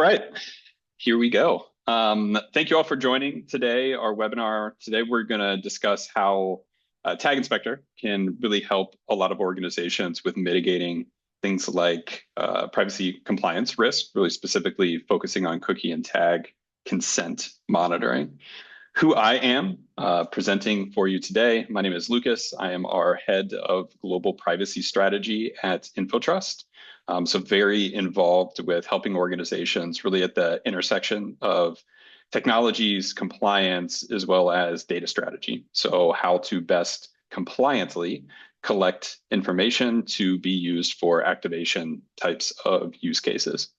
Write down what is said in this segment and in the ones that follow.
right, here we go. Thank you all for joining today, our webinar. Today, we're going to discuss how Tag Inspector can really help a lot of organizations with mitigating things like privacy compliance risk, really specifically focusing on cookie and tag consent monitoring. Who I am presenting for you today, my name is Lucas. I am our head of global privacy strategy at InfoTrust. So very involved with helping organizations really at the intersection of technologies, compliance, as well as data strategy. So how to best compliantly collect information to be used for activation types of use cases.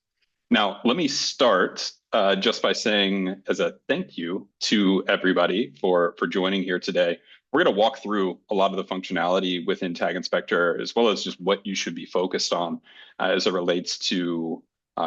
Now, let me start just by saying as a thank you to everybody for joining here today. We're going to walk through a lot of the functionality within Tag Inspector, as well as just what you should be focused on as it relates to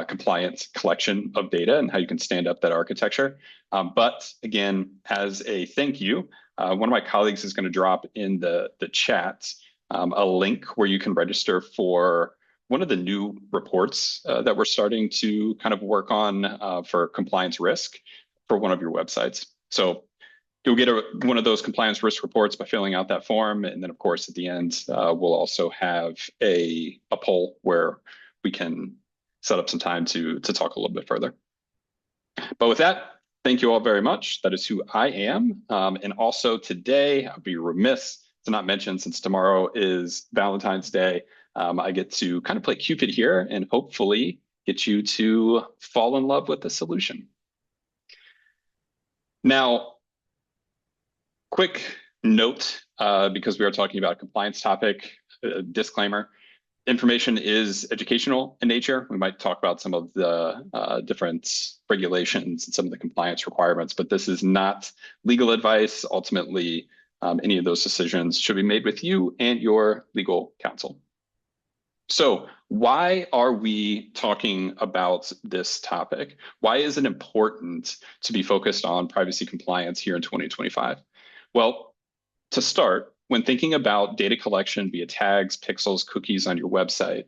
compliance collection of data and how you can stand up that architecture. But again, as a thank you, one of my colleagues is going to drop in the chat a link where you can register for one of the new reports that we're starting to kind of work on for compliance risk for one of your websites. So you'll get one of those compliance risk reports by filling out that form. And then, of course, at the end, we'll also have a poll where we can set up some time to talk a little bit further. But with that, thank you all very much. That is who I am. And also today, I'd be remiss to not mention, since tomorrow is Valentine's Day, I get to kind of play Cupid here and hopefully get you to fall in love with the solution. Now, quick note, because we are talking about a compliance topic, disclaimer, information is educational in nature. We might talk about some of the different regulations and some of the compliance requirements, but this is not legal advice. Ultimately, any of those decisions should be made with you and your legal counsel. So why are we talking about this topic? Why is it important to be focused on privacy compliance here in 2025? Well, to start, when thinking about data collection via tags, pixels, cookies on your website,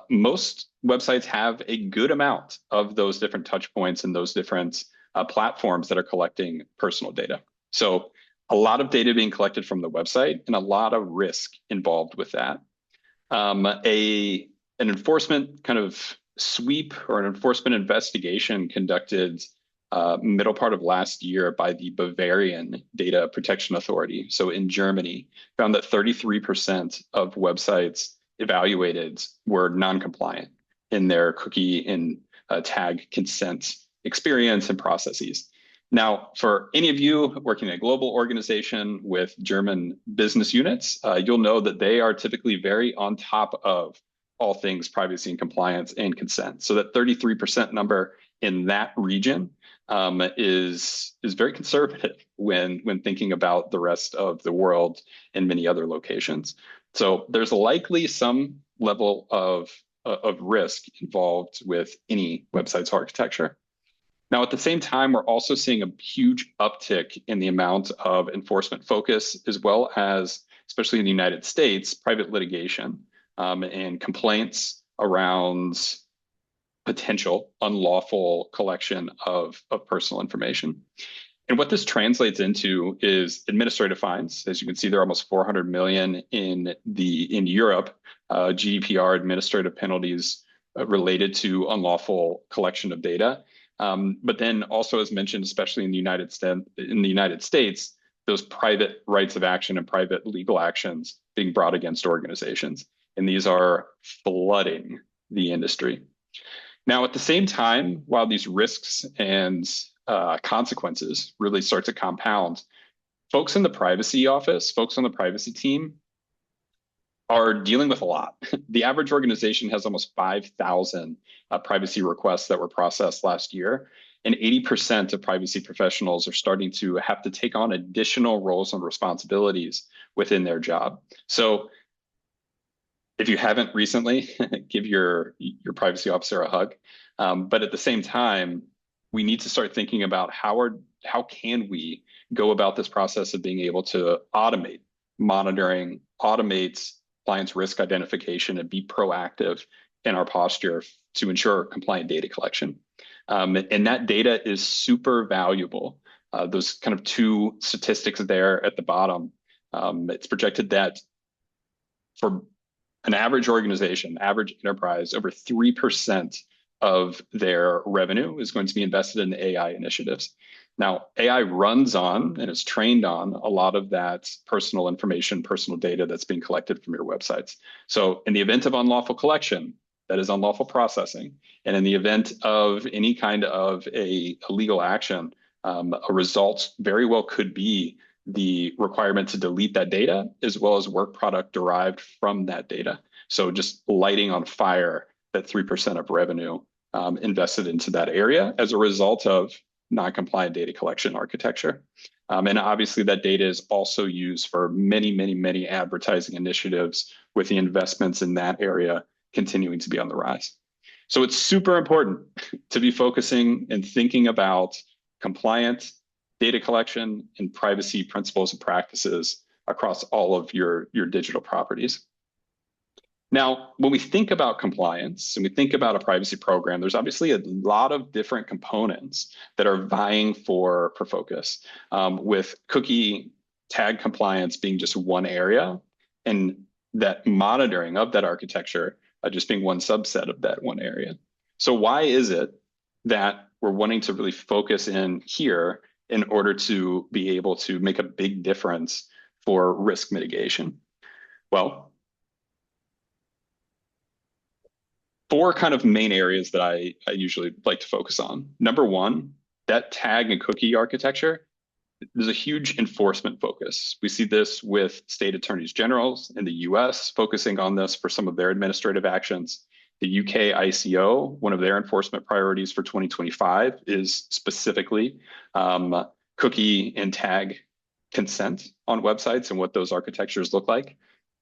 most websites have a good amount of those different touch points and those different platforms that are collecting personal data. So a lot of data being collected from the website and a lot of risk involved with that. An enforcement kind of sweep or an enforcement investigation conducted middle part of last year by the Bavarian Data Protection Authority, so in Germany, found that 33% of websites evaluated were non-compliant in their cookie and tag consent experience and processes. Now, for any of you working in a global organization with German business units, you'll know that they are typically very on top of all things privacy and compliance and consent. So that 33% number in that region is very conservative when thinking about the rest of the world and many other locations. So there's likely some level of risk involved with any website's architecture. Now, at the same time, we're also seeing a huge uptick in the amount of enforcement focus, as well as, especially in the United States, private litigation and complaints around potential unlawful collection of personal information. And what this translates into is administrative fines. As you can see, there are almost 400 million in Europe, GDPR administrative penalties related to unlawful collection of data. But then also, as mentioned, especially in the United States, those private rights of action and private legal actions being brought against organizations. And these are flooding the industry. Now, at the same time, while these risks and consequences really start to compound, folks in the privacy office, folks on the privacy team are dealing with a lot. The average organization has almost 5,000 privacy requests that were processed last year, and 80% of privacy professionals are starting to have to take on additional roles and responsibilities within their job. So if you haven't recently, give your privacy officer a hug. But at the same time, we need to start thinking about how can we go about this process of being able to automate monitoring, automate compliance risk identification, and be proactive in our posture to ensure compliant data collection. And that data is super valuable. Those kind of two statistics there at the bottom, it's projected that for an average organization, average enterprise, over 3% of their revenue is going to be invested in AI initiatives. Now, AI runs on and is trained on a lot of that personal information, personal data that's being collected from your websites. So in the event of unlawful collection, that is unlawful processing. And in the event of any kind of a legal action, a result very well could be the requirement to delete that data, as well as work product derived from that data. So just lighting on fire that 3% of revenue invested into that area as a result of non-compliant data collection architecture. And obviously that data is also used for many, many, many advertising initiatives, with the investments in that area continuing to be on the rise. So it's super important to be focusing and thinking about compliant data collection and privacy principles and practices across all of your digital properties. Now, when we think about compliance and we think about a privacy program, there's obviously a lot of different components that are vying for focus, with cookie tag compliance being just one area, and that monitoring of that architecture just being one subset of that one area. So why is it that we're wanting to really focus in here in order to be able to make a big difference for risk mitigation? Well, four kind of main areas that I usually like to focus on. Number one, that tag and cookie architecture, there's a huge enforcement focus. We see this with state attorneys generals in the US focusing on this for some of their administrative actions. The UK ICO, one of their enforcement priorities for 2025 is specifically cookie and tag consent on websites and what those architectures look like.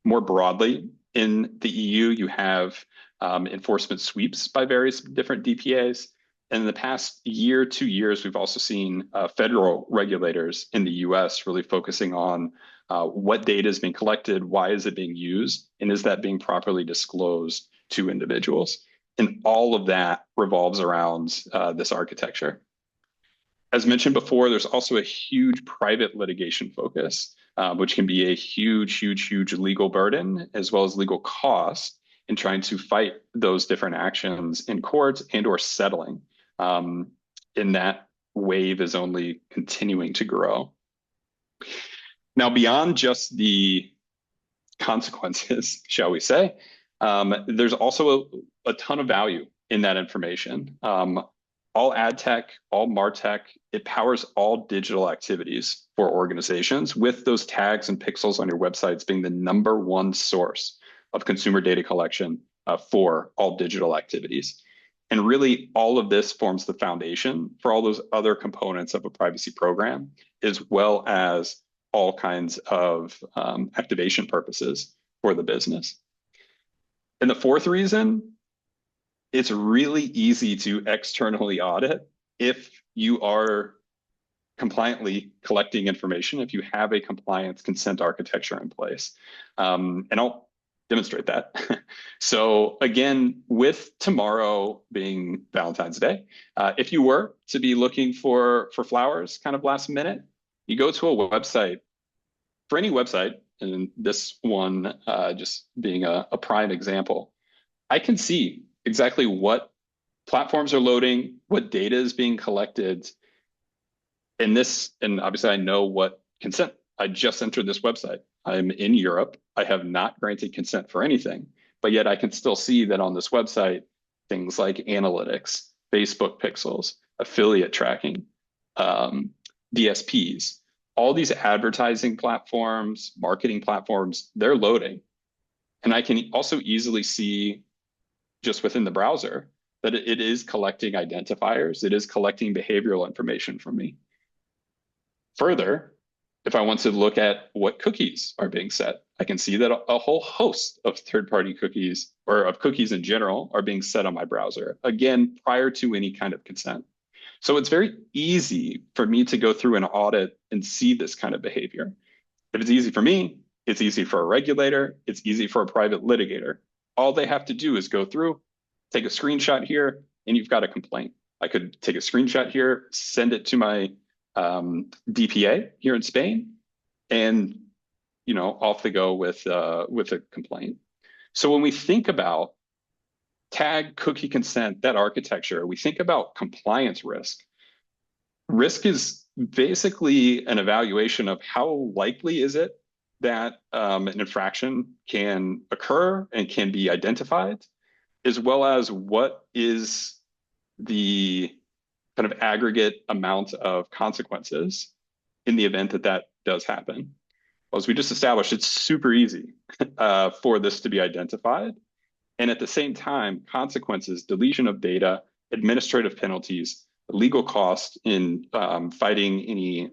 More broadly, in the EU, you have enforcement sweeps by various different DPAs. And in the past year, 2 years, we've also seen federal regulators in the US really focusing on what data is being collected, why is it being used, and is that being properly disclosed to individuals? And all of that revolves around this architecture. As mentioned before, there's also a huge private litigation focus, which can be a huge, huge, huge legal burden, as well as legal cost in trying to fight those different actions in court and or settling. And that wave is only continuing to grow. Now, beyond just the consequences, shall we say, there's also a ton of value in that information. All ad tech, all MarTech, it powers all digital activities for organizations, with those tags and pixels on your websites being the #1 source of consumer data collection for all digital activities. And really, all of this forms the foundation for all those other components of a privacy program, as well as all kinds of activation purposes for the business. And the fourth reason, it's really easy to externally audit if you are compliantly collecting information, if you have a compliance consent architecture in place. And I'll demonstrate that. So again, with tomorrow being Valentine's Day, if you were to be looking for flowers kind of last minute, you go to a website, for any website, and this one just being a prime example, I can see exactly what platforms are loading, what data is being collected, and obviously I know what consent. I just entered this website. I'm in Europe. I have not granted consent for anything, but yet I can still see that on this website, things like analytics, Facebook pixels, affiliate tracking, DSPs, all these advertising platforms, marketing platforms, they're loading. And I can also easily see just within the browser that it is collecting identifiers. It is collecting behavioral information from me. Further, if I want to look at what cookies are being set, I can see that a whole host of third-party cookies, or of cookies in general, are being set on my browser, again, prior to any kind of consent. So it's very easy for me to go through an audit and see this kind of behavior. If it's easy for me, it's easy for a regulator, it's easy for a private litigator. All they have to do is go through, take a screenshot here, and you've got a complaint. I could take a screenshot here, send it to my DPA here in Spain, and off they go with a complaint. So when we think about tag, cookie consent, that architecture, we think about compliance risk. Risk is basically an evaluation of how likely is it that an infraction can occur and can be identified, as well as what is the kind of aggregate amount of consequences in the event that that does happen. Well, as we just established, it's super easy for this to be identified. And at the same time, consequences, deletion of data, administrative penalties, legal cost in fighting any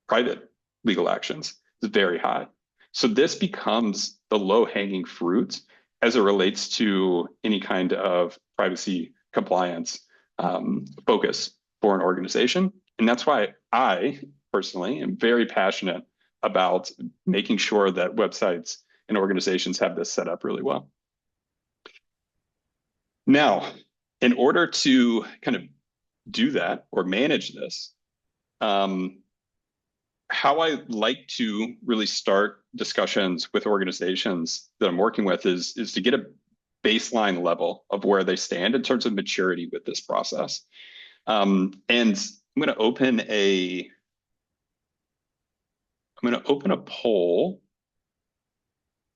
private legal actions is very high. So this becomes the low-hanging fruit as it relates to any kind of privacy compliance focus for an organization. And that's why I personally am very passionate about making sure that websites and organizations have this set up really well. Now, in order to kind of do that or manage this, how I like to really start discussions with organizations that I'm working with is to get a baseline level of where they stand in terms of maturity with this process. And I'm going to open a poll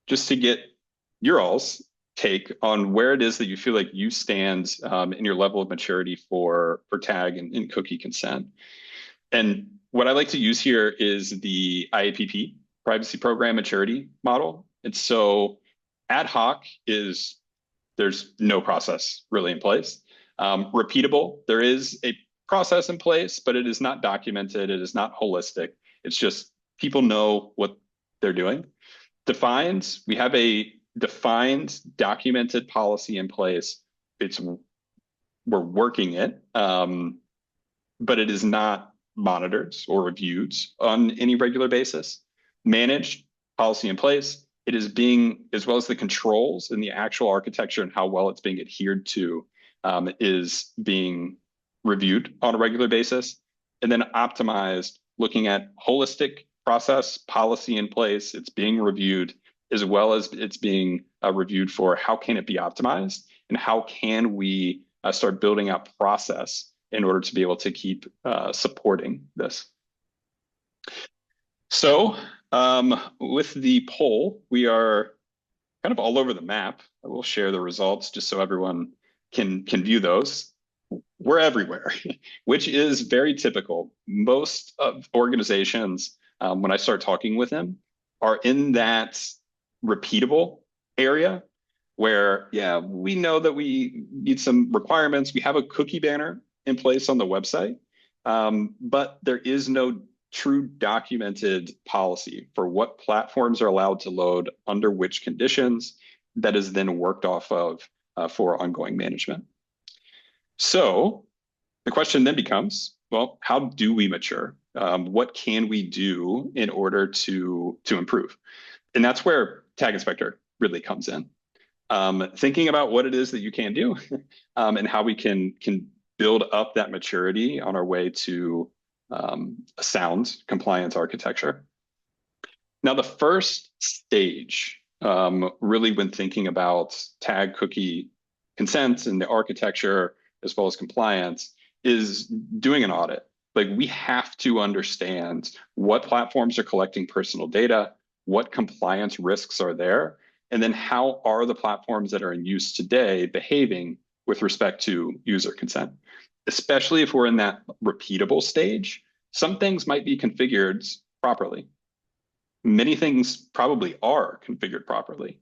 just to get your all's take on where it is that you feel like you stand in your level of maturity for tag and cookie consent. And what I like to use here is the IAPP, Privacy Program Maturity Model. And so ad hoc is there's no process really in place. Repeatable, there is a process in place, but it is not documented. It is not holistic. It's just people know what they're doing. Defined, we have a defined, documented policy in place. We're working it, but it is not monitored or reviewed on any regular basis. Managed, policy in place. It is being, as well as the controls and the actual architecture and how well it's being adhered to, is being reviewed on a regular basis. And then optimized, looking at holistic process, policy in place, it's being reviewed, as well as it's being reviewed for how can it be optimized and how can we start building out process in order to be able to keep supporting this. So with the poll, we are kind of all over the map. I will share the results just so everyone can view those. We're everywhere, which is very typical. Most of organizations, when I start talking with them, are in that repeatable area where, yeah, we know that we need some requirements. We have a cookie banner in place on the website, but there is no true documented policy for what platforms are allowed to load under which conditions that is then worked off of for ongoing management. So the question then becomes, well, how do we mature? What can we do in order to improve? And that's where Tag Inspector really comes in. Thinking about what it is that you can do and how we can build up that maturity on our way to a sound compliance architecture. Now, the first stage, really when thinking about tag cookie consent and the architecture, as well as compliance, is doing an audit. Like, we have to understand what platforms are collecting personal data, what compliance risks are there, and then how are the platforms that are in use today behaving with respect to user consent. Especially if we're in that repeatable stage, some things might be configured properly. Many things probably are configured properly.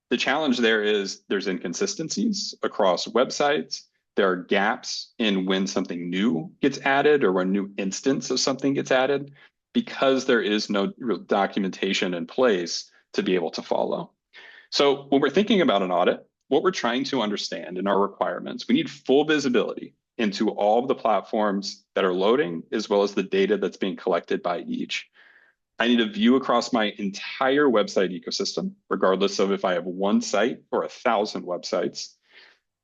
The challenge there is there's inconsistencies across websites. There are gaps in when something new gets added or when a new instance of something gets added, because there is no real documentation in place to be able to follow. So when we're thinking about an audit, what we're trying to understand in our requirements, we need full visibility into all of the platforms that are loading, as well as the data that's being collected by each. I need a view across my entire website ecosystem, regardless of if I have one site or 1,000 websites.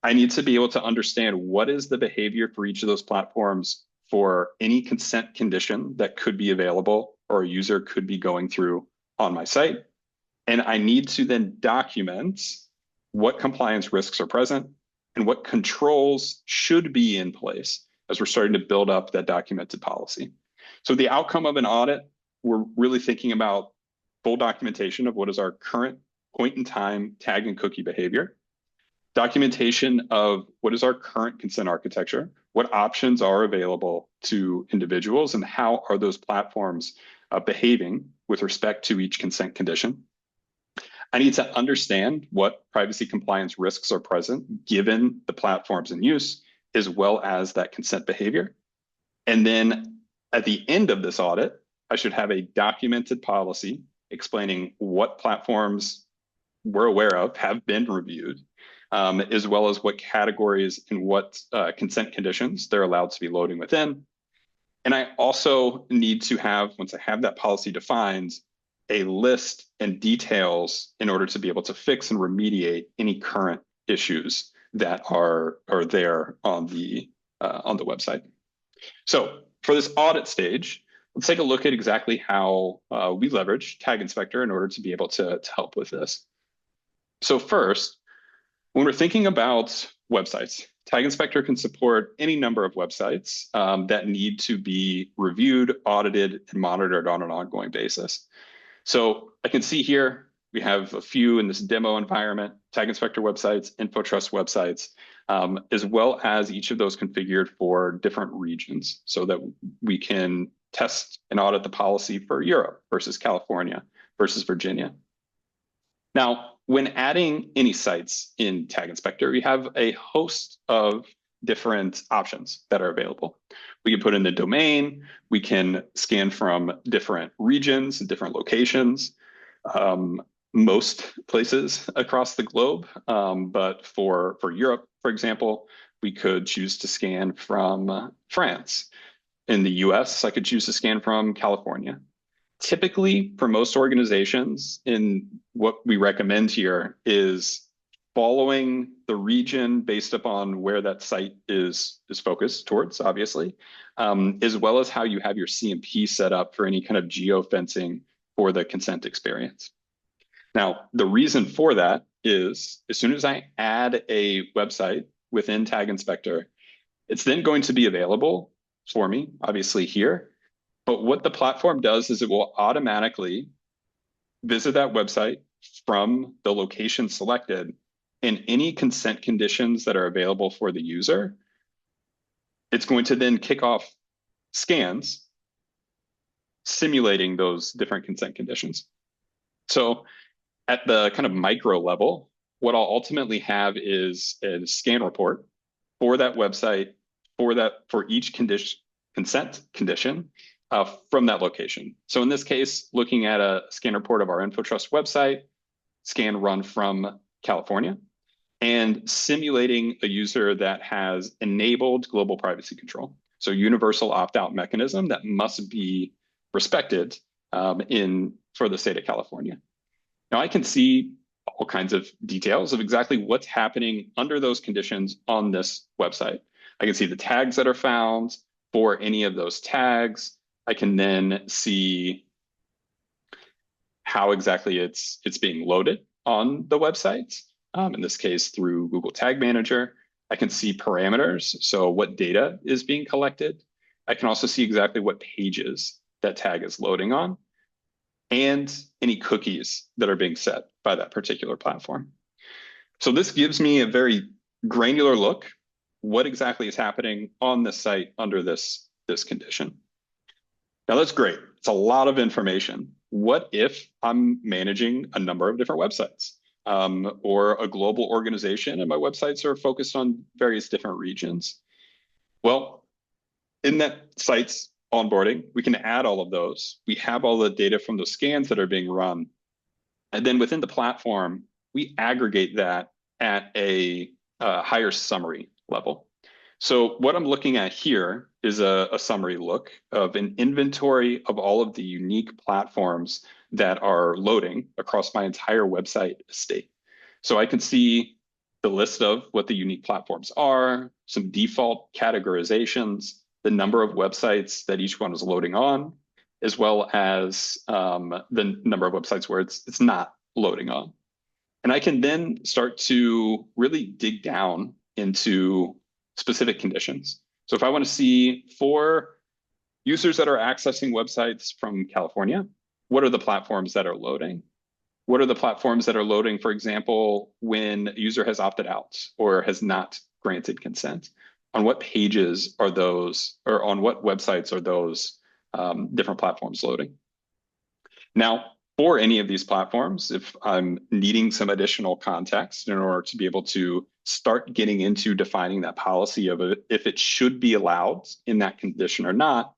I need to be able to understand what is the behavior for each of those platforms for any consent condition that could be available or a user could be going through on my site. And I need to then document what compliance risks are present and what controls should be in place as we're starting to build up that documented policy. So the outcome of an audit, we're really thinking about full documentation of what is our current point in time tag and cookie behavior, documentation of what is our current consent architecture, what options are available to individuals, and how are those platforms behaving with respect to each consent condition. I need to understand what privacy compliance risks are present given the platforms in use, as well as that consent behavior. And then at the end of this audit, I should have a documented policy explaining what platforms we're aware of have been reviewed, as well as what categories and what consent conditions they're allowed to be loading within. And I also need to have, once I have that policy defined, a list and details in order to be able to fix and remediate any current issues that are there on the website. So for this audit stage, let's take a look at exactly how we leverage Tag Inspector in order to be able to help with this. So first, when we're thinking about websites, Tag Inspector can support any number of websites that need to be reviewed, audited, and monitored on an ongoing basis. So I can see here, we have a few in this demo environment, Tag Inspector websites, InfoTrust websites, as well as each of those configured for different regions so that we can test and audit the policy for Europe versus California versus Virginia. Now, when adding any sites in Tag Inspector, we have a host of different options that are available. We can put in the domain, we can scan from different regions and different locations, most places across the globe. But for Europe, for example, we could choose to scan from France. In the US, I could choose to scan from California. Typically, for most organizations, in what we recommend here is following the region based upon where that site is focused towards, obviously, as well as how you have your CMP set up for any kind of geofencing for the consent experience. Now, the reason for that is as soon as I add a website within Tag Inspector, it's then going to be available for me, obviously here. But what the platform does is it will automatically visit that website from the location selected, and any consent conditions that are available for the user, it's going to then kick off scans simulating those different consent conditions. So at the kind of micro level, what I'll ultimately have is a scan report for that website for each consent condition from that location. So in this case, looking at a scan report of our InfoTrust website, scan run from California, and simulating a user that has enabled global privacy control. So universal opt-out mechanism that must be respected for the state of California. Now I can see all kinds of details of exactly what's happening under those conditions on this website. I can see the tags that are found for any of those tags. I can then see how exactly it's being loaded on the website. In this case, through Google Tag Manager. I can see parameters, so what data is being collected. I can also see exactly what pages that tag is loading on, and any cookies that are being set by that particular platform. So this gives me a very granular look, what exactly is happening on the site under this condition. Now that's great. It's a lot of information. What if I'm managing a number of different websites? Or a global organization and my websites are focused on various different regions? Well, in that site's onboarding, we can add all of those. We have all the data from the scans that are being run. And then within the platform, we aggregate that at a higher summary level. So what I'm looking at here is a summary look of an inventory of all of the unique platforms that are loading across my entire website estate. So I can see the list of what the unique platforms are, some default categorizations, the number of websites that each one is loading on, as well as the number of websites where it's not loading on. And I can then start to really dig down into specific conditions. So if I want to see for users that are accessing websites from California, what are the platforms that are loading? What are the platforms that are loading, for example, when a user has opted out or has not granted consent? On what pages are those, or on what websites are those different platforms loading? Now, for any of these platforms, if I'm needing some additional context in order to be able to start getting into defining that policy of if it should be allowed in that condition or not,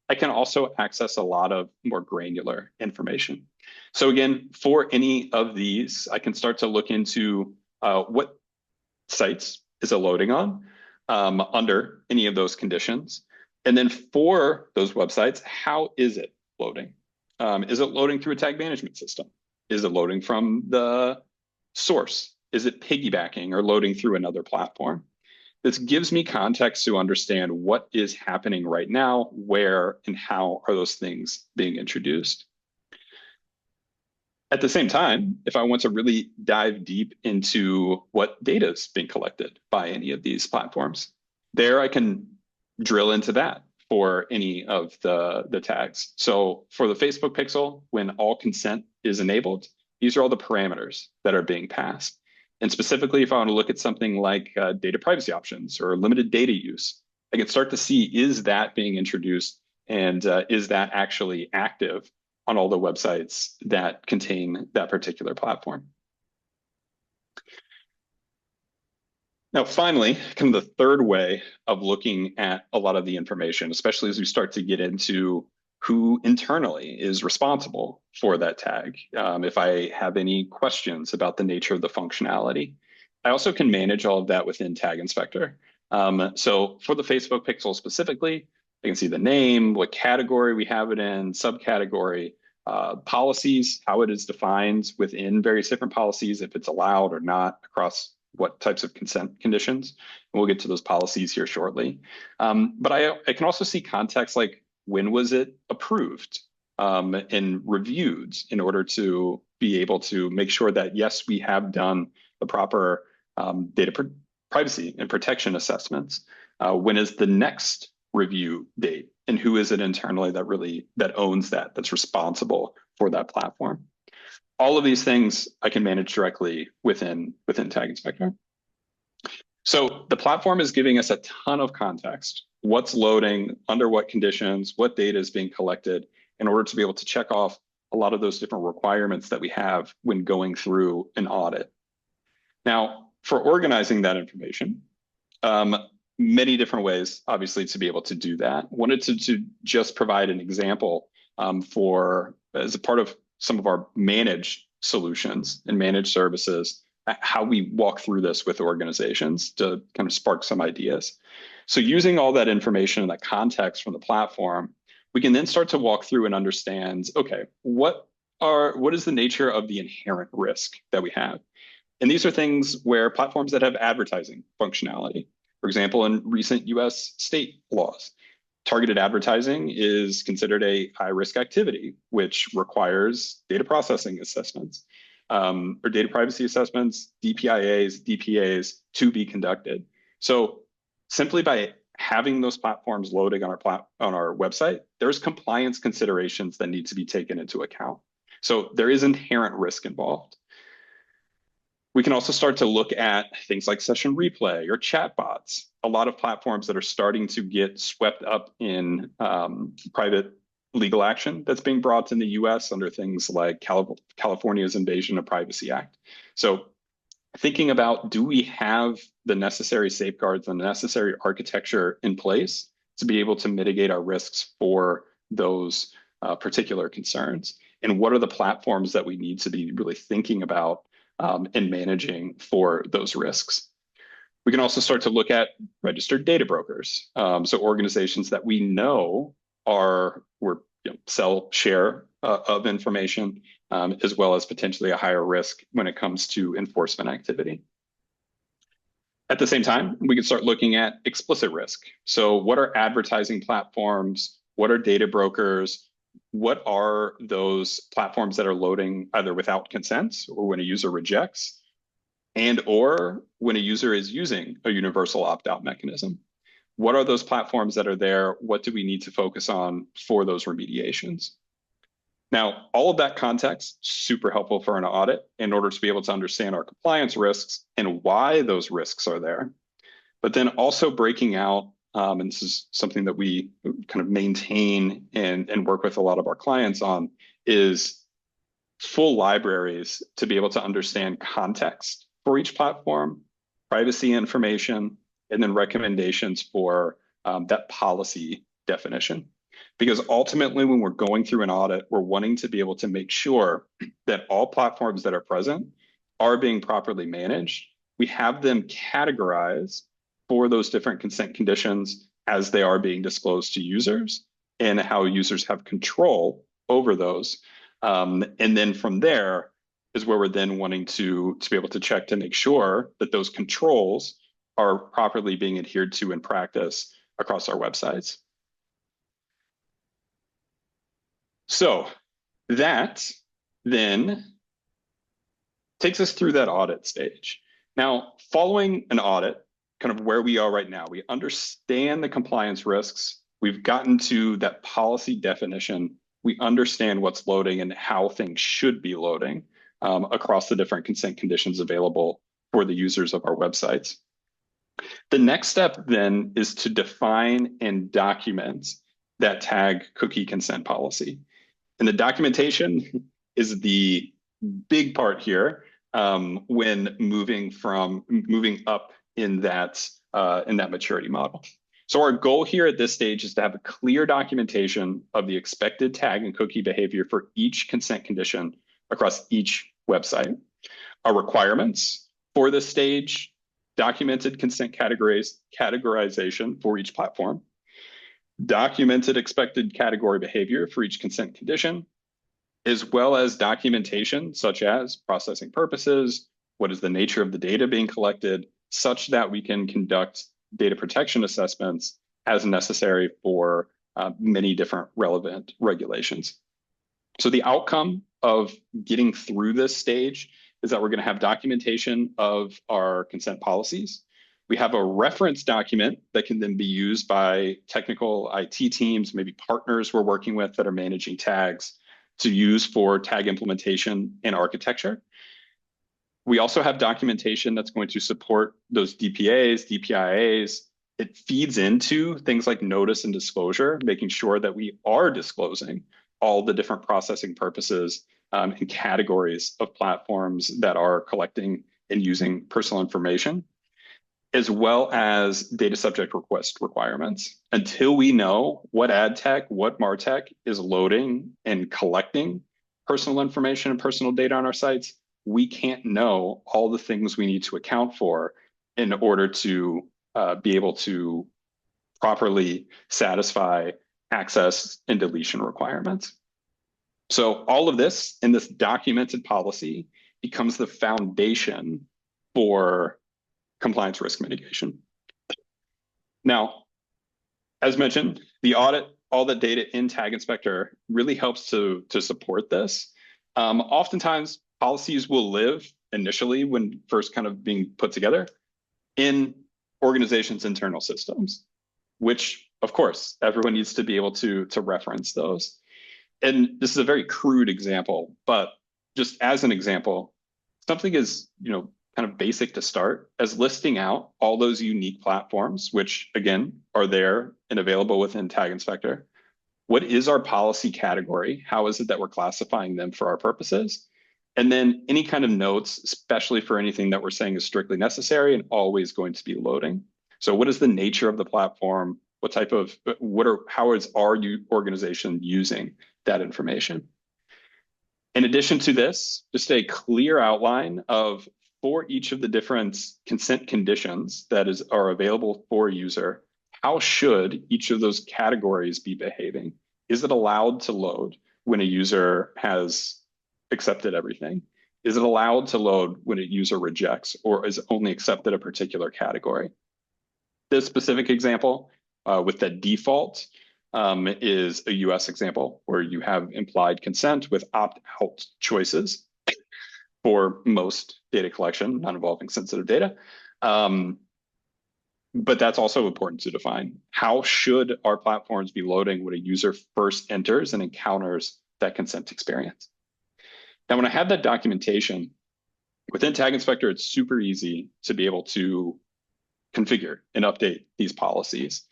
I can also access a lot of more granular information. So again, for any of these, I can start to look into what sites is it loading on under any of those conditions. And then for those websites, how is it loading? Is it loading through a tag management system? Is it loading from the source? Is it piggybacking or loading through another platform? This gives me context to understand what is happening right now, where and how are those things being introduced. At the same time, if I want to really dive deep into what data is being collected by any of these platforms, there I can drill into that for any of the tags. So for the Facebook pixel, when all consent is enabled, these are all the parameters that are being passed. And specifically, if I want to look at something like data privacy options or limited data use, I can start to see, is that being introduced and is that actually active on all the websites that contain that particular platform? Now, finally, kind of the third way of looking at a lot of the information, especially as we start to get into who internally is responsible for that tag. If I have any questions about the nature of the functionality, I also can manage all of that within Tag Inspector. So for the Facebook pixel specifically, I can see the name, what category we have it in, subcategory, policies, how it is defined within various different policies, if it's allowed or not across what types of consent conditions. And we'll get to those policies here shortly. But I can also see context like when was it approved and reviewed in order to be able to make sure that, yes, we have done the proper data privacy and protection assessments. When is the next review date? And who is it internally that owns that's responsible for that platform? All of these things I can manage directly within Tag Inspector. So the platform is giving us a ton of context. What's loading, under what conditions, what data is being collected in order to be able to check off a lot of those different requirements that we have when going through an audit. Now, for organizing that information, many different ways, obviously, to be able to do that. Wanted to just provide an example as a part of some of our managed solutions and managed services, how we walk through this with organizations to kind of spark some ideas. So using all that information and that context from the platform, we can then start to walk through and understand, okay, what is the nature of the inherent risk that we have? And these are things where platforms that have advertising functionality, for example, in recent US state laws, targeted advertising is considered a high-risk activity, which requires data processing assessments or data privacy assessments, DPIAs, DPAs to be conducted. So simply by having those platforms loading on our website, there's compliance considerations that need to be taken into account. So there is inherent risk involved. We can also start to look at things like session replay or chatbots. A lot of platforms that are starting to get swept up in private legal action that's being brought in the US under things like California's Invasion of Privacy Act. So thinking about, do we have the necessary safeguards and the necessary architecture in place to be able to mitigate our risks for those particular concerns? And what are the platforms that we need to be really thinking about and managing for those risks? We can also start to look at registered data brokers. So organizations that we know sell share of information, as well as potentially a higher risk when it comes to enforcement activity. At the same time, we can start looking at explicit risk. So what are advertising platforms? What are data brokers? What are those platforms that are loading either without consent or when a user rejects, and or when a user is using a universal opt-out mechanism? What are those platforms that are there? What do we need to focus on for those remediations? Now, all of that context, super helpful for an audit in order to be able to understand our compliance risks and why those risks are there. But then also breaking out, and this is something that we kind of maintain and work with a lot of our clients on, is full libraries to be able to understand context for each platform, privacy information, and then recommendations for that policy definition. Because ultimately, when we're going through an audit, we're wanting to be able to make sure that all platforms that are present are being properly managed. We have them categorized for those different consent conditions as they are being disclosed to users and how users have control over those. And then from there is where we're then wanting to be able to check to make sure that those controls are properly being adhered to in practice across our websites. So that then takes us through that audit stage. Now, following an audit, kind of where we are right now, we understand the compliance risks. We've gotten to that policy definition. We understand what's loading and how things should be loading across the different consent conditions available for the users of our websites. The next step then is to define and document that tag cookie consent policy. And the documentation is the big part here when moving up in that maturity model. So our goal here at this stage is to have a clear documentation of the expected tag and cookie behavior for each consent condition across each website. Our requirements for this stage: documented consent categorization for each platform, documented expected category behavior for each consent condition, as well as documentation such as processing purposes, what is the nature of the data being collected, such that we can conduct data protection assessments as necessary for many different relevant regulations. So the outcome of getting through this stage is that we're going to have documentation of our consent policies. We have a reference document that can then be used by technical IT teams, maybe partners we're working with that are managing tags, to use for tag implementation and architecture. We also have documentation that's going to support those DPAs, DPIAs. It feeds into things like notice and disclosure, making sure that we are disclosing all the different processing purposes and categories of platforms that are collecting and using personal information, as well as data subject request requirements. Until we know what ad tech, what MarTech is loading and collecting personal information and personal data on our sites, we can't know all the things we need to account for in order to be able to properly satisfy access and deletion requirements. So all of this in this documented policy becomes the foundation for compliance risk mitigation. Now, as mentioned, the audit, all the data in Tag Inspector really helps to support this. Oftentimes, policies will live initially when first kind of being put together in organizations' internal systems, which, of course, everyone needs to be able to reference those. And this is a very crude example, but just as an example, something is, kind of basic to start as listing out all those unique platforms, which again are there and available within Tag Inspector. What is our policy category? How is it that we're classifying them for our purposes? And then any kind of notes, especially for anything that we're saying is strictly necessary and always going to be loading. So what is the nature of the platform? How is our organization using that information? In addition to this, just a clear outline of, for each of the different consent conditions that are available for a user, how should each of those categories be behaving? Is it allowed to load when a user has accepted everything? Is it allowed to load when a user rejects or is only accepted a particular category? This specific example with the default is a US example where you have implied consent with opt-out choices for most data collection, not involving sensitive data. But that's also important to define. How should our platforms be loading when a user first enters and encounters that consent experience? Now, when I have that documentation, within Tag Inspector, it's super easy to be able to configure and update these policies.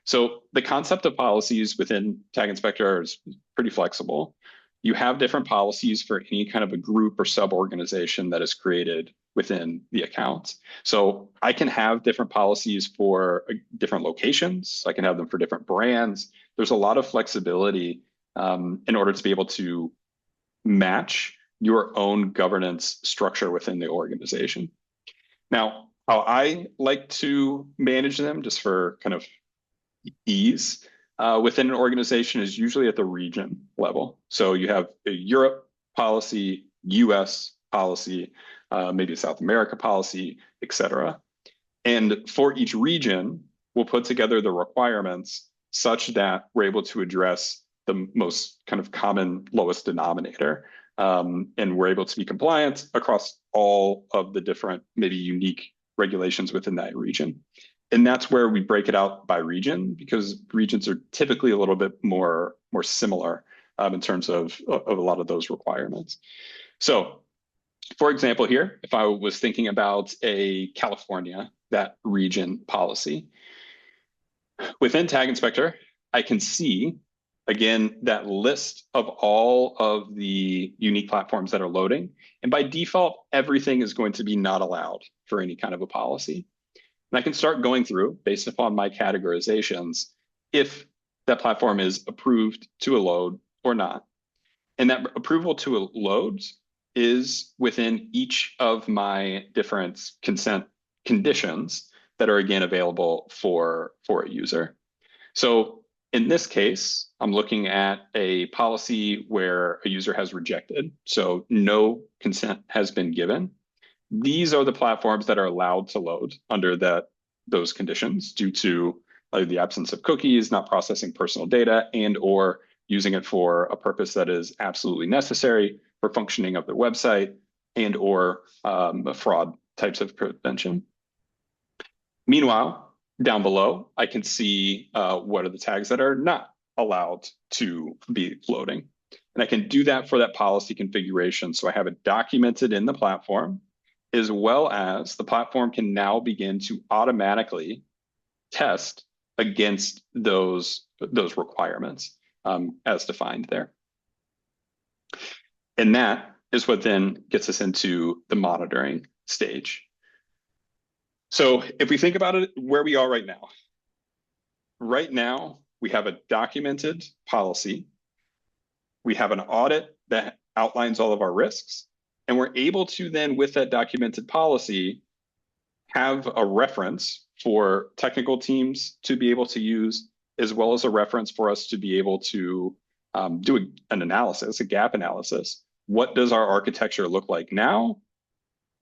So the concept of policies within Tag Inspector is pretty flexible. You have different policies for any kind of a group or sub-organization that is created within the account. So I can have different policies for different locations. I can have them for different brands. There's a lot of flexibility in order to be able to match your own governance structure within the organization. Now, how I like to manage them, just for kind of ease, within an organization is usually at the region level. So you have a Europe policy, US policy, maybe a South America policy, et cetera. And for each region, we'll put together the requirements such that we're able to address the most kind of common lowest denominator. And we're able to be compliant across all of the different, maybe unique regulations within that region. And that's where we break it out by region, because regions are typically a little bit more similar in terms of a lot of those requirements. So, for example, here, if I was thinking about a California, that region policy, within Tag Inspector, I can see, again, that list of all of the unique platforms that are loading. And by default, everything is going to be not allowed for any kind of a policy. And I can start going through, based upon my categorizations, if that platform is approved to a load or not. And that approval to a load is within each of my different consent conditions that are, again, available for a user. So in this case, I'm looking at a policy where a user has rejected, so no consent has been given. These are the platforms that are allowed to load under those conditions due to the absence of cookies, not processing personal data, and or using it for a purpose that is absolutely necessary for functioning of the website, and or fraud types of prevention. Meanwhile, down below, I can see what are the tags that are not allowed to be loading. And I can do that for that policy configuration. So I have it documented in the platform, as well as the platform can now begin to automatically test against those requirements as defined there. And that is what then gets us into the monitoring stage. So if we think about it, where we are right now, we have a documented policy. We have an audit that outlines all of our risks. And we're able to then, with that documented policy, have a reference for technical teams to be able to use, as well as a reference for us to be able to do an analysis, a gap analysis. What does our architecture look like now?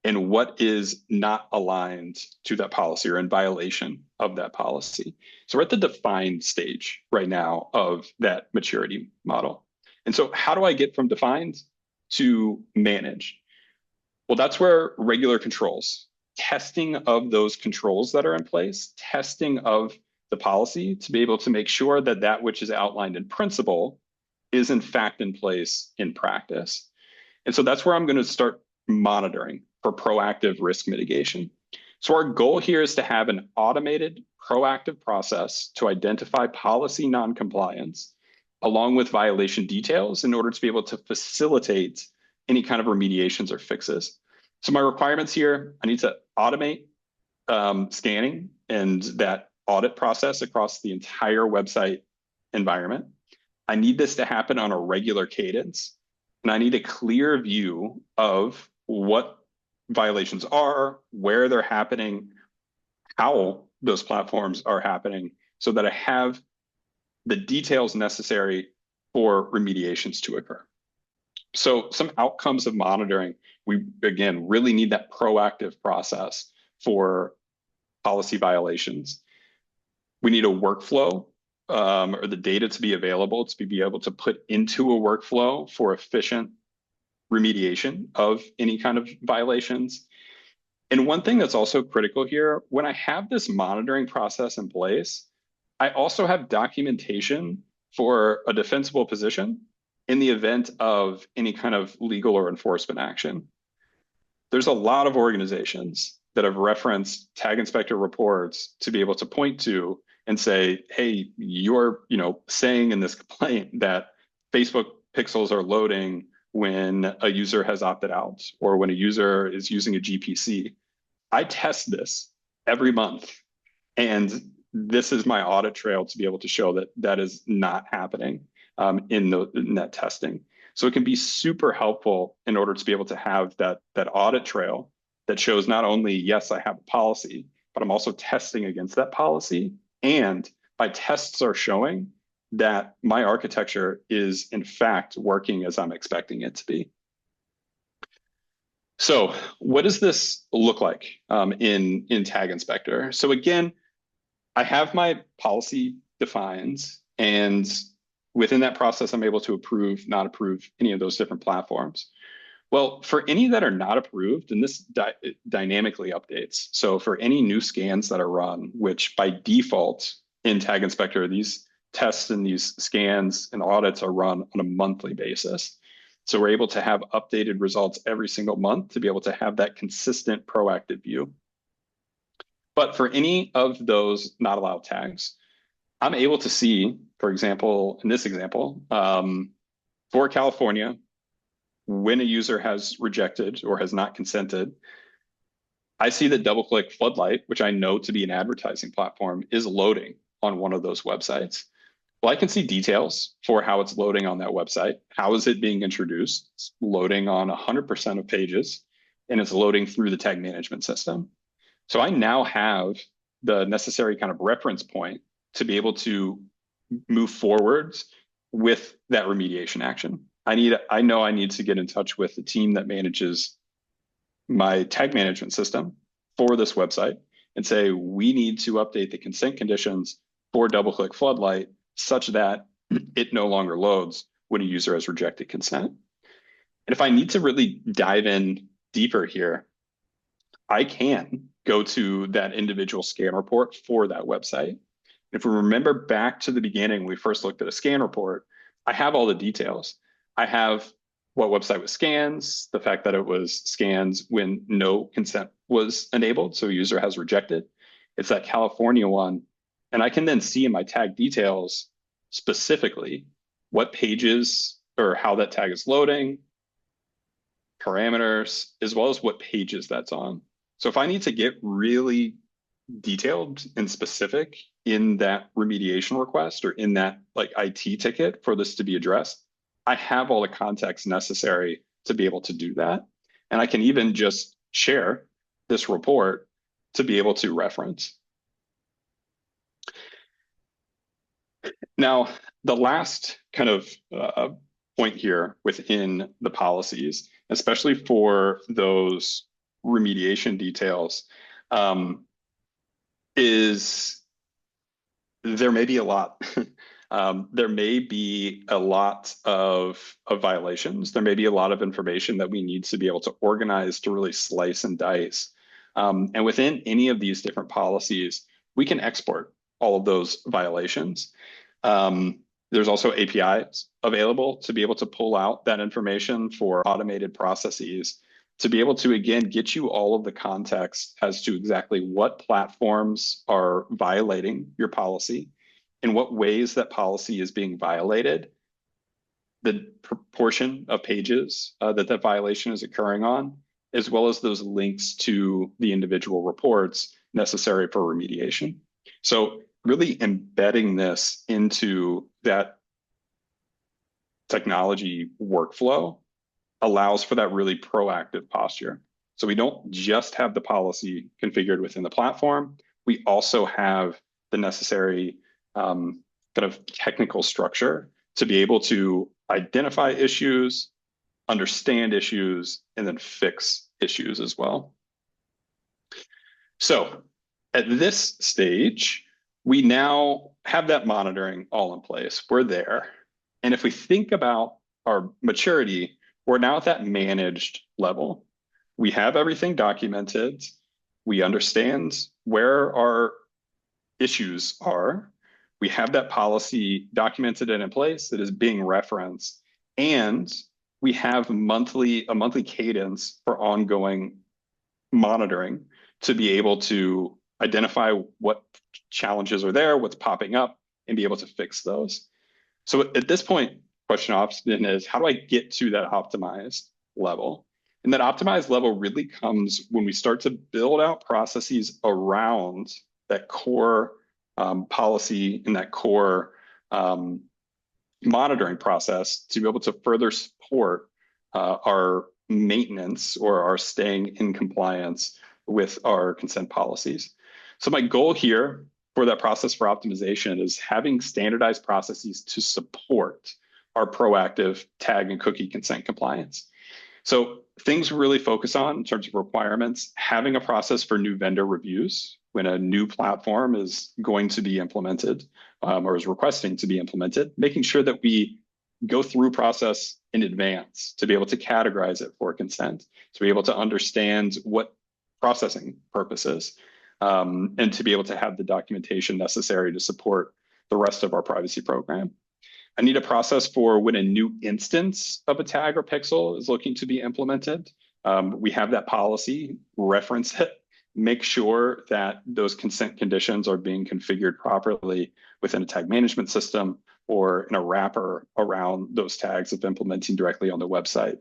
And what is not aligned to that policy or in violation of that policy? So we're at the defined stage right now of that maturity model. And so how do I get from defined to manage? Well, that's where regular controls, testing of those controls that are in place, testing of the policy to be able to make sure that that which is outlined in principle is in fact in place in practice. And so that's where I'm going to start monitoring for proactive risk mitigation. So our goal here is to have an automated, proactive process to identify policy noncompliance along with violation details in order to be able to facilitate any kind of remediations or fixes. So my requirements here, I need to automate scanning and that audit process across the entire website environment. I need this to happen on a regular cadence, and I need a clear view of what violations are, where they're happening, how those platforms are happening, so that I have the details necessary for remediations to occur. So some outcomes of monitoring We, again, really need that proactive process for policy violations. We need a workflow or the data to be available to be able to put into a workflow for efficient remediation of any kind of violations. And one thing that's also critical here, when I have this monitoring process in place, I also have documentation for a defensible position in the event of any kind of legal or enforcement action. There's a lot of organizations that have referenced tag inspector reports to be able to point to and say, hey, you're saying in this complaint that Facebook pixels are loading when a user has opted out or when a user is using a GPC. I test this every month, and this is my audit trail to be able to show that that is not happening in that testing. So it can be super helpful in order to be able to have that audit trail that shows not only, yes, I have a policy, but I'm also testing against that policy. And my tests are showing that my architecture is in fact working as I'm expecting it to be. So what does this look like in Tag Inspector? So again, I have my policy defined, and within that process, I'm able to approve, not approve any of those different platforms. Well, for any that are not approved, and this dynamically updates. So for any new scans that are run, which by default in Tag Inspector, these tests and these scans and audits are run on a monthly basis. So we're able to have updated results every single month to be able to have that consistent proactive view. But for any of those not allowed tags, I'm able to see, for example, in this example, for California, when a user has rejected or has not consented, I see that DoubleClick Floodlight, which I know to be an advertising platform, is loading on one of those websites. Well, I can see details for how it's loading on that website. How is it being introduced? It's loading on 100% of pages, and it's loading through the tag management system. So I now have the necessary kind of reference point to be able to move forwards with that remediation action. I know I need to get in touch with the team that manages my tag management system for this website and say, we need to update the consent conditions for DoubleClick Floodlight such that it no longer loads when a user has rejected consent. And if I need to really dive in deeper here, I can go to that individual scan report for that website. If we remember back to the beginning, when we first looked at a scan report, I have all the details. I have what website was scans, the fact that it was scans when no consent was enabled, so a user has rejected. It's that California one. And I can then see in my tag details specifically what pages or how that tag is loading, parameters, as well as what pages that's on. So if I need to get really detailed and specific in that remediation request or in that like IT ticket for this to be addressed, I have all the context necessary to be able to do that. And I can even just share this report to be able to reference. Now, the last kind of point here within the policies, especially for those remediation details, is there may be a lot. There may be a lot of violations. There may be a lot of information that we need to be able to organize to really slice and dice. And within any of these different policies, we can export all of those violations. There's also APIs available to be able to pull out that information for automated processes to be able to, again, get you all of the context as to exactly what platforms are violating your policy, in what ways that policy is being violated, the proportion of pages that violation is occurring on, as well as those links to the individual reports necessary for remediation. So really embedding this into that technology workflow allows for that really proactive posture. So we don't just have the policy configured within the platform, we also have the necessary kind of technical structure to be able to identify issues, understand issues, and then fix issues as well. So at this stage, we now have that monitoring all in place. We're there. And if we think about our maturity, we're now at that managed level. We have everything documented. We understand where our issues are. We have that policy documented and in place that is being referenced. And we have a monthly cadence for ongoing monitoring to be able to identify what challenges are there, what's popping up, and be able to fix those. So at this point, question often is, how do I get to that optimized level? And that optimized level really comes when we start to build out processes around that core policy and that core monitoring process to be able to further support our maintenance or our staying in compliance with our consent policies. So my goal here for that process for optimization is having standardized processes to support our proactive tag and cookie consent compliance. So things we really focus on in terms of requirements, having a process for new vendor reviews when a new platform is going to be implemented or is requesting to be implemented, making sure that we go through process in advance to be able to categorize it for consent, to be able to understand what processing purposes, and to be able to have the documentation necessary to support the rest of our privacy program. I need a process for when a new instance of a tag or pixel is looking to be implemented. We have that policy, reference it, make sure that those consent conditions are being configured properly within a tag management system or in a wrapper around those tags of implementing directly on the website.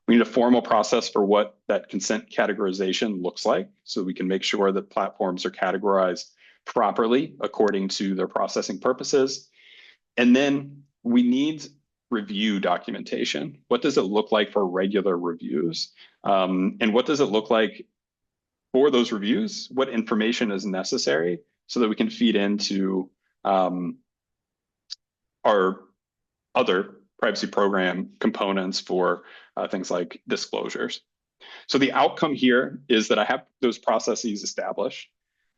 We need a formal process for what that consent categorization looks like so we can make sure that platforms are categorized properly according to their processing purposes. And then we need review documentation. What does it look like for regular reviews? And what does it look like for those reviews? What information is necessary so that we can feed into our other privacy program components for things like disclosures. So the outcome here is that I have those processes established.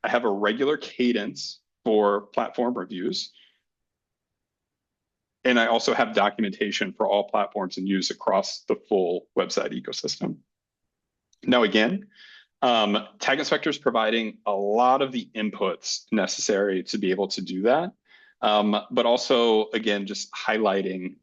I have a regular cadence for platform reviews. And I also have documentation for all platforms in use across the full website ecosystem. Now, again, Tag Inspector is providing a lot of the inputs necessary to be able to do that. But also, again, just highlighting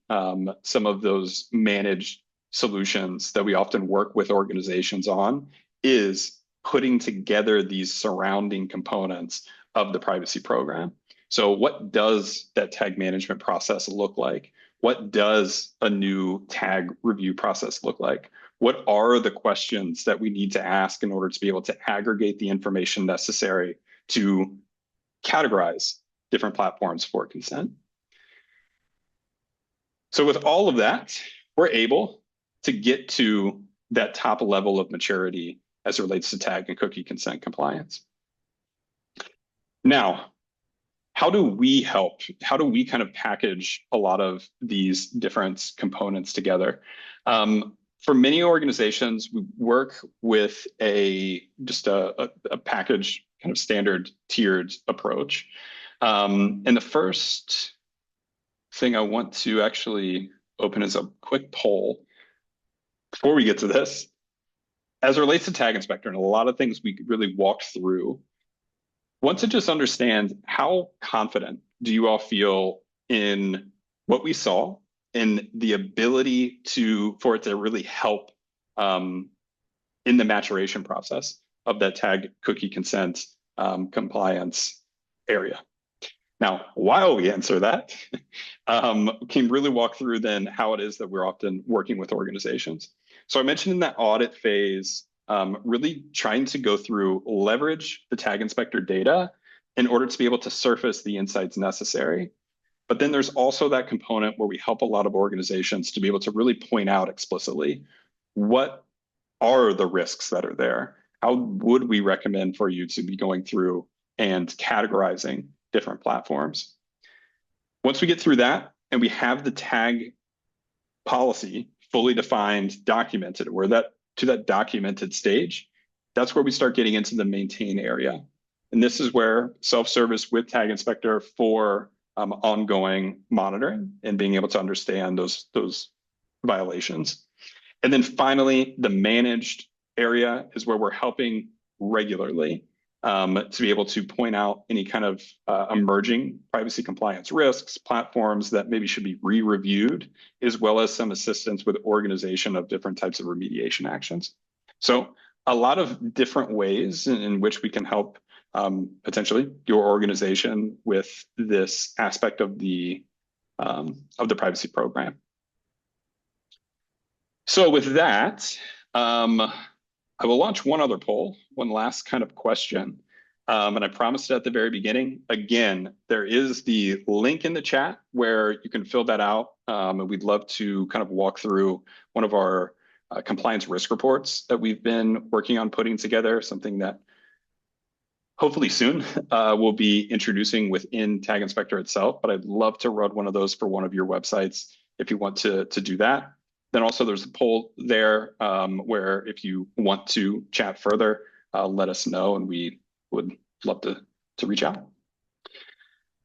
some of those managed solutions that we often work with organizations on is putting together these surrounding components of the privacy program. So what does that tag management process look like? What does a new tag review process look like? What are the questions that we need to ask in order to be able to aggregate the information necessary to categorize different platforms for consent? So with all of that, we're able to get to that top level of maturity as it relates to tag and cookie consent compliance. Now, how do we help? How do we kind of package a lot of these different components together? For many organizations, we work with just a package kind of standard tiered approach. And the first thing I want to actually open is a quick poll before we get to this. As it relates to Tag Inspector and a lot of things we really walked through, want to just understand how confident do you all feel in what we saw and the ability for it to really help in the maturation process of that tag cookie consent compliance area. Now, while we answer that, can really walk through then how it is that we're often working with organizations. So I mentioned in that audit phase, really trying to go through, leverage the Tag Inspector data in order to be able to surface the insights necessary. But then there's also that component where we help a lot of organizations to be able to really point out explicitly what are the risks that are there. How would we recommend for you to be going through and categorizing different platforms? Once we get through that and we have the tag policy fully defined, documented, where that documented stage, that's where we start getting into the maintain area. And this is where self-service with Tag Inspector for ongoing monitoring and being able to understand those violations. And then finally, the managed area is where we're helping regularly to be able to point out any kind of emerging privacy compliance risks, platforms that maybe should be re-reviewed, as well as some assistance with organization of different types of remediation actions. So a lot of different ways in which we can help potentially your organization with this aspect of the privacy program. So with that, I will launch one other poll, one last kind of question. And I promised it at the very beginning. Again, there is the link in the chat where you can fill that out. And we'd love to kind of walk through one of our compliance risk reports that we've been working on putting together, something that hopefully soon we'll be introducing within Tag Inspector itself. But I'd love to run one of those for one of your websites if you want to do that. Then also there's a poll there where if you want to chat further, let us know and we would love to reach out.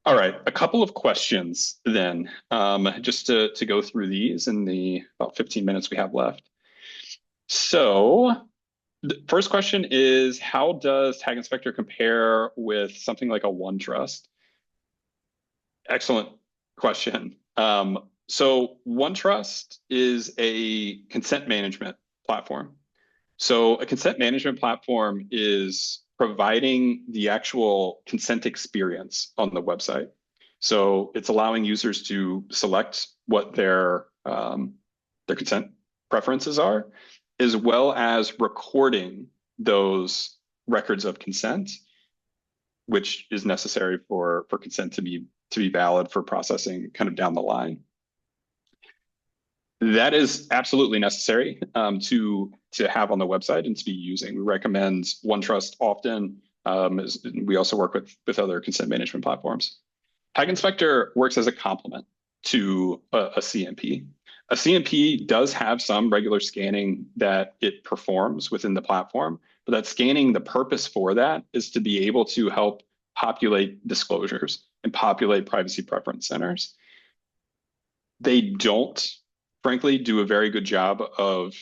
All right, a couple of questions then, just to go through these in the about 15 minutes we have left. So the first question is, how does Tag Inspector compare with something like a OneTrust? Excellent question. So OneTrust is a consent management platform. So a consent management platform is providing the actual consent experience on the website. So it's allowing users to select what their consent preferences are, as well as recording those records of consent, which is necessary for consent to be valid for processing kind of down the line. That is absolutely necessary to have on the website and to be using. We recommend OneTrust often. We also work with other consent management platforms. Tag Inspector works as a complement to a CMP. A CMP does have some regular scanning that it performs within the platform, but that scanning, the purpose for that is to be able to help populate disclosures and populate privacy preference centers. They don't, frankly, do a very good job of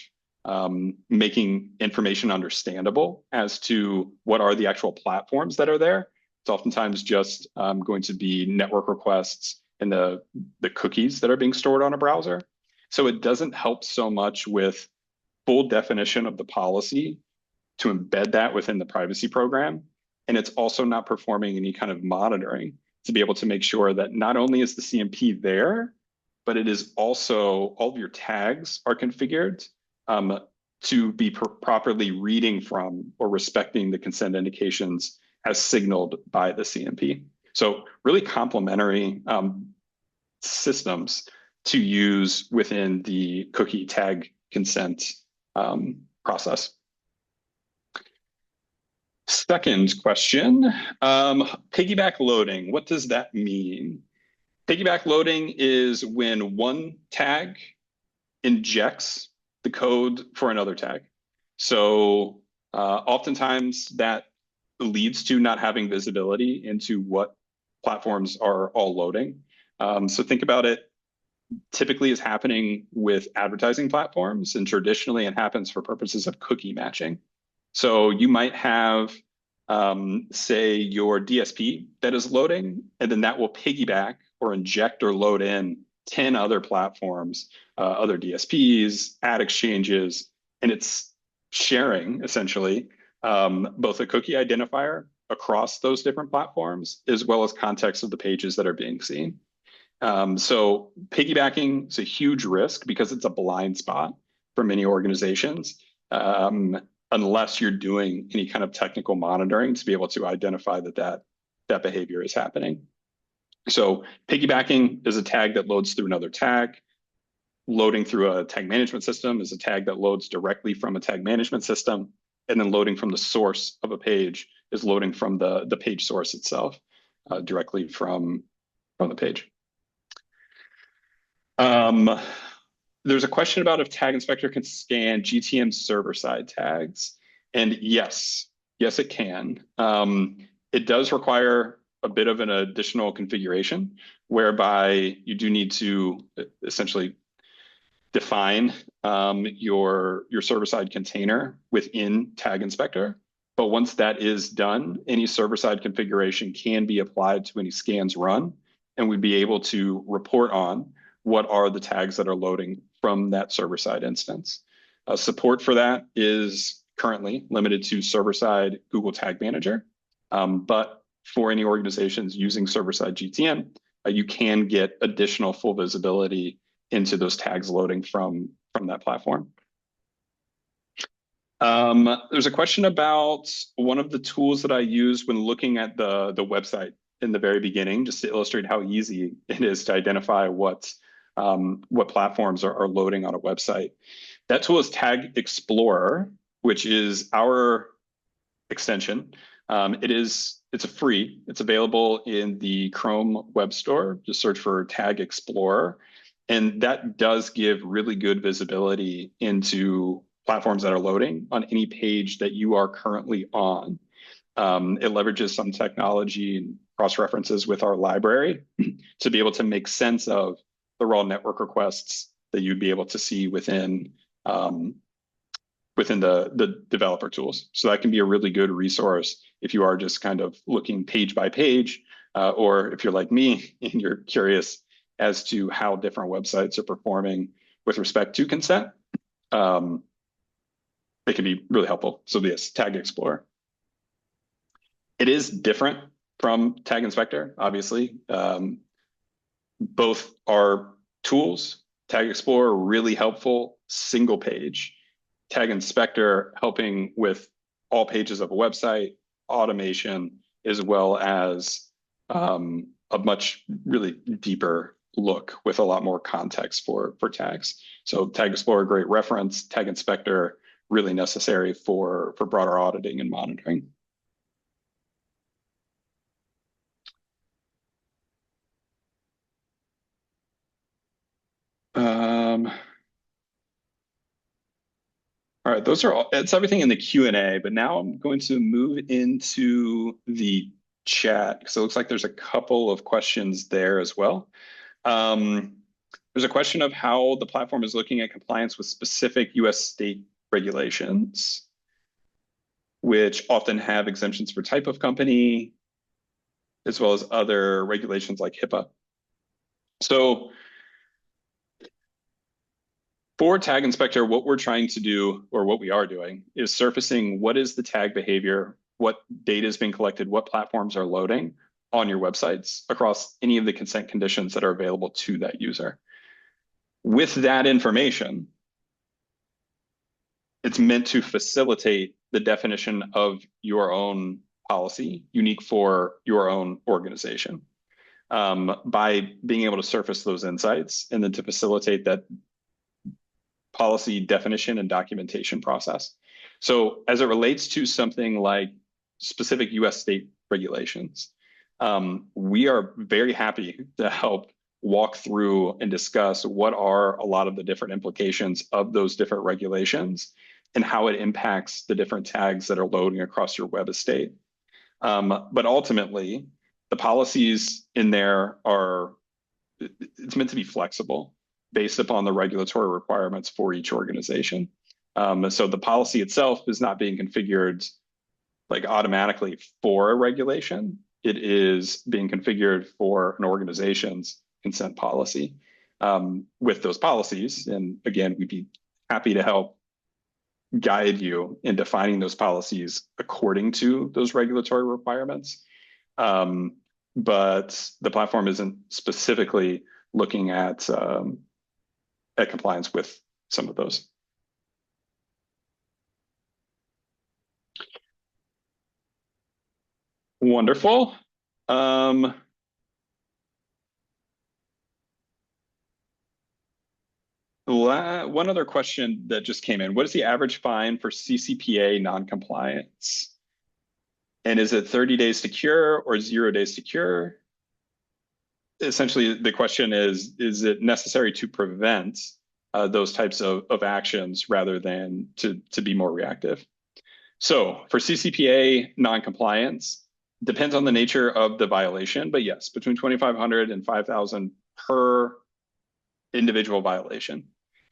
making information understandable as to what are the actual platforms that are there. It's oftentimes just going to be network requests and the cookies that are being stored on a browser. So it doesn't help so much with full definition of the policy to embed that within the privacy program. And it's also not performing any kind of monitoring to be able to make sure that not only is the CMP there, but it is also all of your tags are configured to be properly reading from or respecting the consent indications as signaled by the CMP. So really complementary systems to use within the cookie tag consent process. Second question, piggyback loading. What does that mean? Piggyback loading is when one tag injects the code for another tag. So oftentimes that leads to not having visibility into what platforms are all loading. So think about it, typically is happening with advertising platforms, and traditionally it happens for purposes of cookie matching. So you might have, say, your DSP that is loading, and then that will piggyback or inject or load in 10 other platforms, other DSPs, ad exchanges, and it's sharing essentially both a cookie identifier across those different platforms, as well as context of the pages that are being seen. So piggybacking is a huge risk because it's a blind spot for many organizations, unless you're doing any kind of technical monitoring to be able to identify that behavior is happening. So piggybacking is a tag that loads through another tag. Loading through a tag management system is a tag that loads directly from a tag management system. And then loading from the source of a page is loading from the page source itself, directly from the page. There's a question about if Tag Inspector can scan GTM server-side tags. And yes, it can. It does require a bit of an additional configuration whereby you do need to essentially define your server-side container within Tag Inspector. But once that is done, any server-side configuration can be applied to any scans run, and we'd be able to report on what are the tags that are loading from that server-side instance. Support for that is currently limited to server-side Google Tag Manager, but for any organizations using server-side GTM, you can get additional full visibility into those tags loading from that platform. There's a question about one of the tools that I use when looking at the website in the very beginning, just to illustrate how easy it is to identify what platforms are loading on a website. That tool is Tag Explorer, which is our extension. It's free. It's available in the Chrome Web Store. Just search for Tag Explorer. And that does give really good visibility into platforms that are loading on any page that you are currently on. It leverages some technology and cross-references with our library to be able to make sense of the raw network requests that you'd be able to see within the developer tools. So that can be a really good resource if you are just kind of looking page by page, or if you're like me and you're curious as to how different websites are performing with respect to consent. It can be really helpful. So yes, Tag Explorer. It is different from Tag Inspector, obviously. Both are tools. Tag Explorer, really helpful, single page. Tag Inspector, helping with all pages of a website, automation, as well as a much really deeper look with a lot more context for tags. So Tag Explorer, great reference. Tag Inspector, really necessary for broader auditing and monitoring. All right, it's everything in the Q&A, but now I'm going to move into the chat because it looks like there's a couple of questions there as well. There's a question of how the platform is looking at compliance with specific US state regulations, which often have exemptions for type of company, as well as other regulations like HIPAA. So for Tag Inspector, what we're trying to do, or what we are doing, is surfacing what is the tag behavior, what data is being collected, what platforms are loading on your websites across any of the consent conditions that are available to that user. With that information, it's meant to facilitate the definition of your own policy, unique for your own organization, by being able to surface those insights and then to facilitate that policy definition and documentation process. So as it relates to something like specific US state regulations, we are very happy to help walk through and discuss what are a lot of the different implications of those different regulations and how it impacts the different tags that are loading across your web estate. But ultimately, the policies in there it's meant to be flexible based upon the regulatory requirements for each organization. So the policy itself is not being configured like automatically for a regulation. It is being configured for an organization's consent policy with those policies. And again, we'd be happy to help guide you in defining those policies according to those regulatory requirements. But the platform isn't specifically looking at compliance with some of those. Wonderful. One other question that just came in. What is the average fine for CCPA non-compliance? And is it 30 days to cure or 0 days to cure? Essentially, the question is it necessary to prevent those types of actions rather than to be more reactive. So for CCPA noncompliance, depends on the nature of the violation, but yes, between 2,500 and 5,000 per individual violation.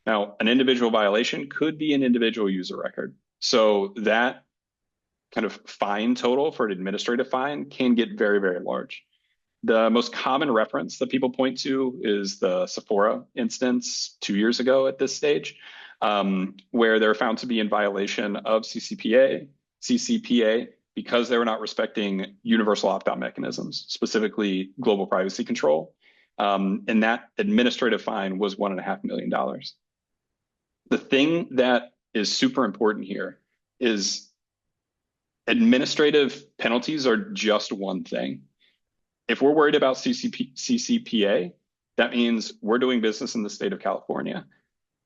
Now, an individual violation could be an individual user record. So that kind of fine total for an administrative fine can get very, very large. The most common reference that people point to is the Sephora instance 2 years ago at this stage, where they're found to be in violation of CCPA because they were not respecting universal opt-out mechanisms, specifically global privacy control. And that administrative fine was $1.5 million. The thing that is super important here is administrative penalties are just one thing. If we're worried about CCPA, that means we're doing business in the state of California.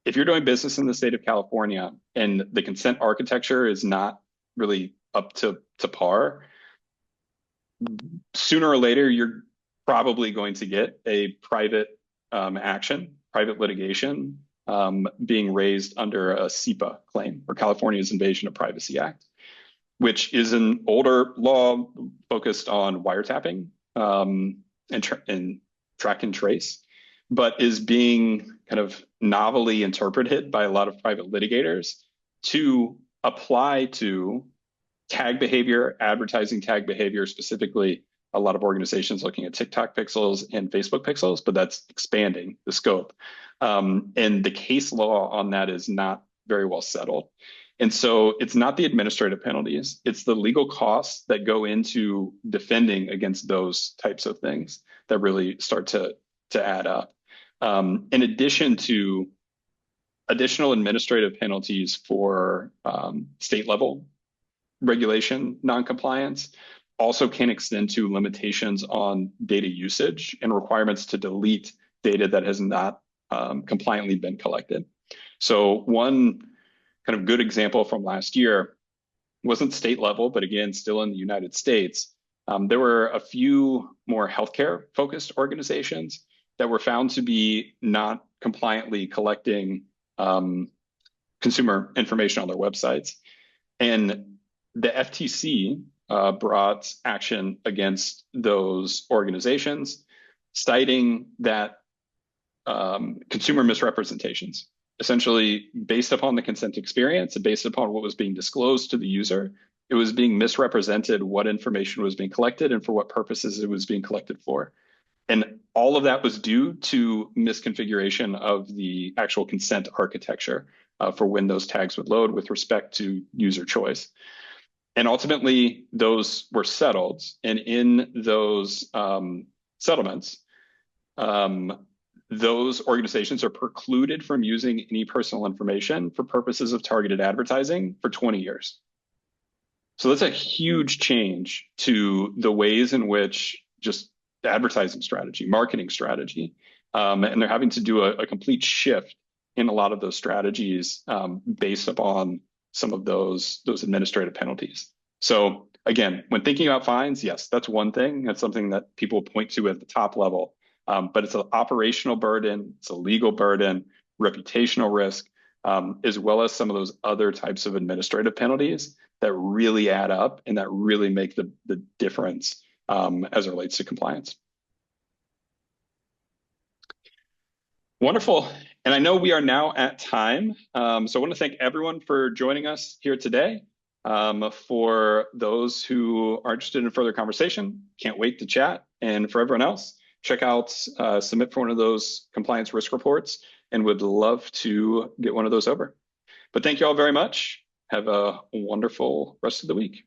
If you're doing business in the state of California and the consent architecture is not really up to par, sooner or later, you're probably going to get a private action, private litigation being raised under a CIPA claim, or California's Invasion of Privacy Act, which is an older law focused on wiretapping and track and trace, but is being kind of novelly interpreted by a lot of private litigators to apply to tag behavior, advertising tag behavior, specifically a lot of organizations looking at TikTok pixels and Facebook pixels, but that's expanding the scope. And the case law on that is not very well settled. And so it's not the administrative penalties, it's the legal costs that go into defending against those types of things that really start to add up. In addition to additional administrative penalties for state level regulation noncompliance, also can extend to limitations on data usage and requirements to delete data that has not compliantly been collected. So one kind of good example from last year wasn't state level, but again, still in the United States. There were a few more healthcare focused organizations that were found to be not compliantly collecting consumer information on their websites. And the FTC brought action against those organizations, citing that consumer misrepresentations, essentially based upon the consent experience and based upon what was being disclosed to the user, it was being misrepresented what information was being collected and for what purposes it was being collected for. And all of that was due to misconfiguration of the actual consent architecture for when those tags would load with respect to user choice. And ultimately, those were settled. And in those settlements, those organizations are precluded from using any personal information for purposes of targeted advertising for 20 years. So that's a huge change to the ways in which just advertising strategy, marketing strategy, and they're having to do a complete shift in a lot of those strategies based upon some of those administrative penalties. So again, when thinking about fines, yes, that's one thing. That's something that people point to at the top level. But it's an operational burden, it's a legal burden, reputational risk, as well as some of those other types of administrative penalties that really add up and that really make the difference as it relates to compliance. Wonderful. And I know we are now at time. So I want to thank everyone for joining us here today. For those who are interested in further conversation, can't wait to chat. And for everyone else, check out, submit for one of those compliance risk reports, and would love to get one of those over. But thank you all very much. Have a wonderful rest of the week.